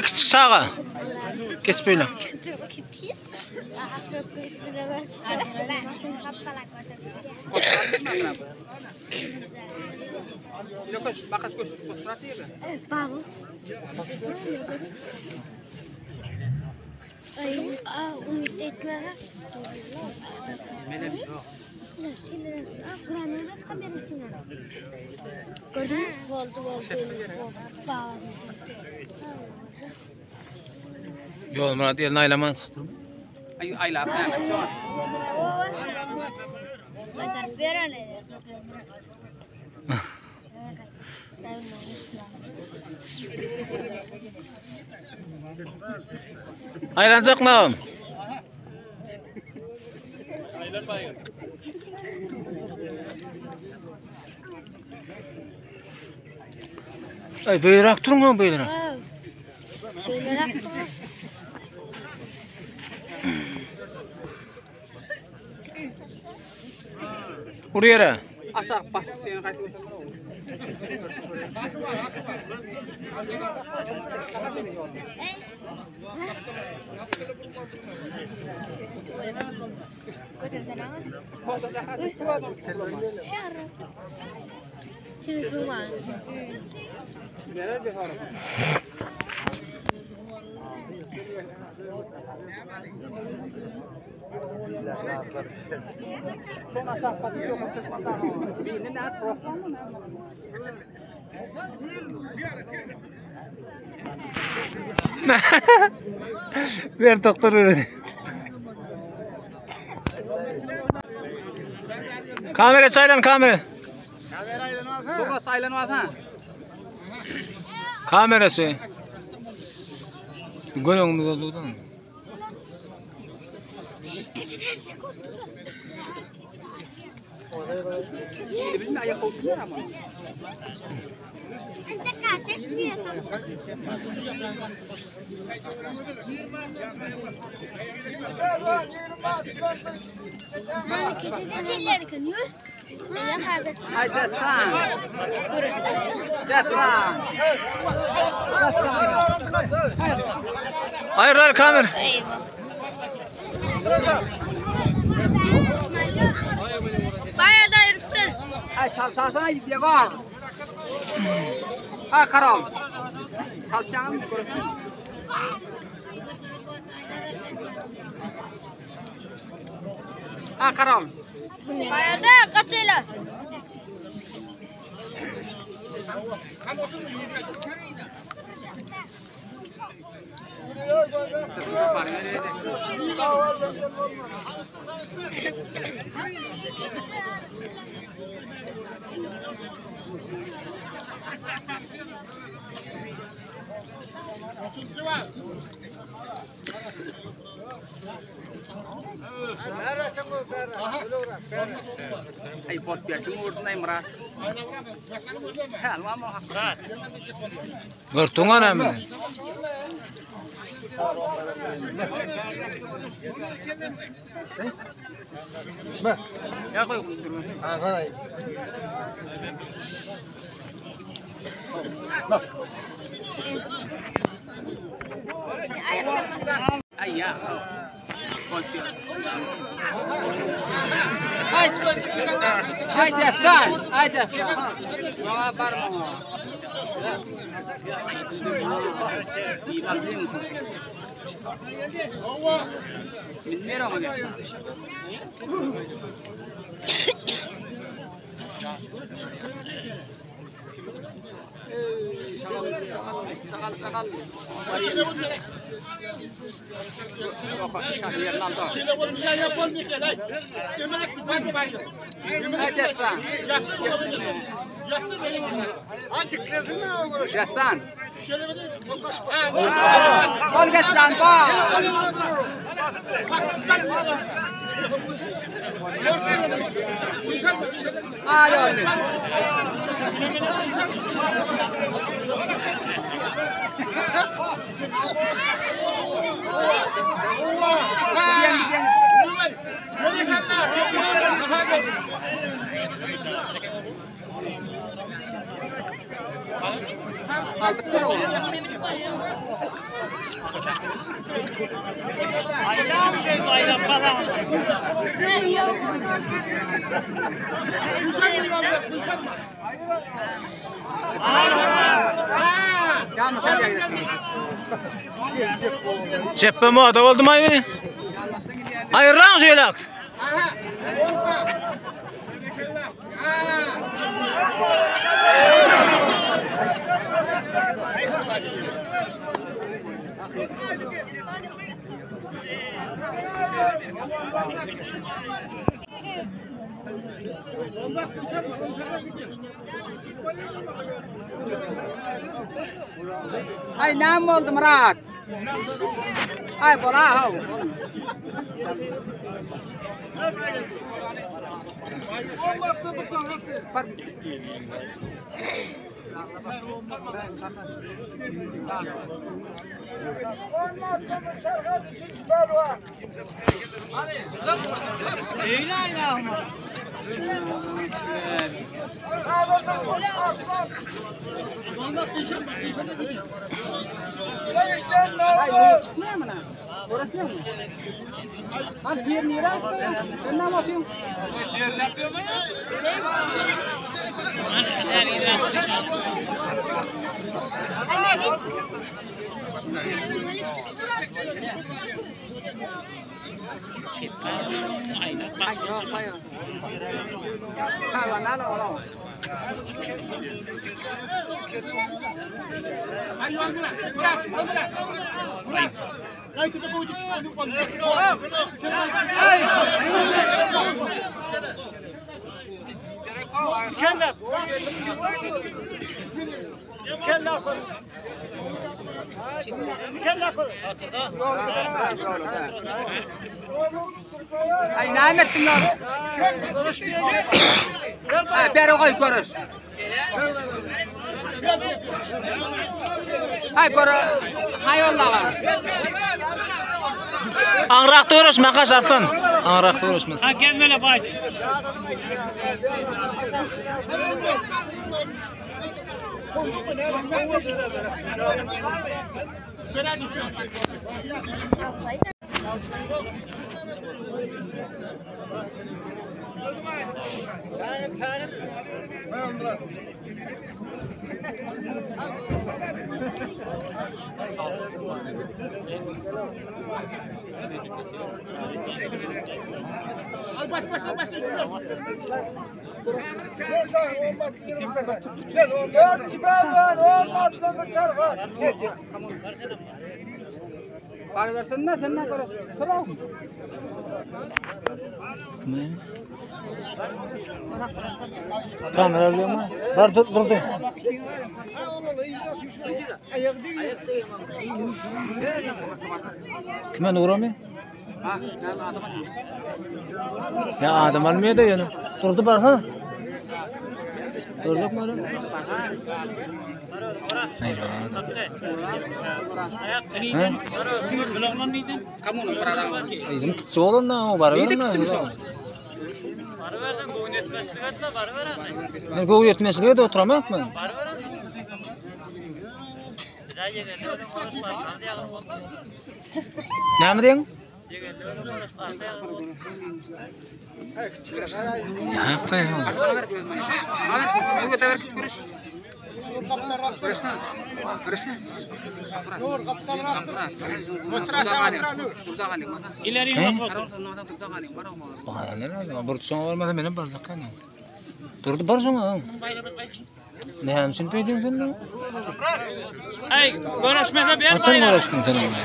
Küçük sağa. Geç böyle. Yol Murat elini aylaman. Aylap ha. Aylanacak mı? Ay beyrak durun mu beyrak? Buraya. Aşağı bas seni kaç. Ver doktor öyle. Kamera saylan kamera. Çok saylanmaz ha. Kamerası. Gölümüz olduğundan. Bilmiyorum ayak olsun ama. Hayır hayır kamera. Bayağı da yürüttür. Ay salsana gidiyor var. Ha karam. Salşan. Ha karam. Bayağı da kaçıyla. Ay bos biasa ngurut naik meras. Ha, lu mau hak. Gertungan ama. Ya koy. Ha, koy. Ay ya. Ay deskan, ay deskan. Mau apa mau? Ini orang ni. Sakal. Jastan. Kol Jastan pak. Ayo. Diam. Ceppe moda oldu mu beni? Ayırlan şöyle. Ay nam oldu Murat. Ay bola hav. Ay ne ettin lan? Ay beri koy konuş. Ay koru. Hay Allah. Anrakta uğraşma kaç arfan. Anrakta uğraşma. Ha gelmele bacı. Kamera alıyor mu? Var dur. Kime uğramıyor? Ya adam almıyor da yani. Durdu bak ha. Durduk mu öyle? Hayır bak. Kamu numaradan. Bizim kıtsı olun da o var verin mi? Barı verden goğun etmesini etme barı veren. Ben goğun etmesini de oturamak mı? Barı veren. Bir daha yegenli öyle konuşma. Hadi yalan olma. Ne mi diyorsun? Yegenli öyle konuşma. Hadi yalan olma. Ya hakta ya. Haber koy bana. Haber. Bu da ver git konuş. Konuştan. Konuştan. İleri yok. Bana ne var? Burada son olmadı benim barzak kanı. Durdu barzak mı? Ne hamsin tüydün sen de? Ay, görüşmese bir Sen uğraştın sen onunla.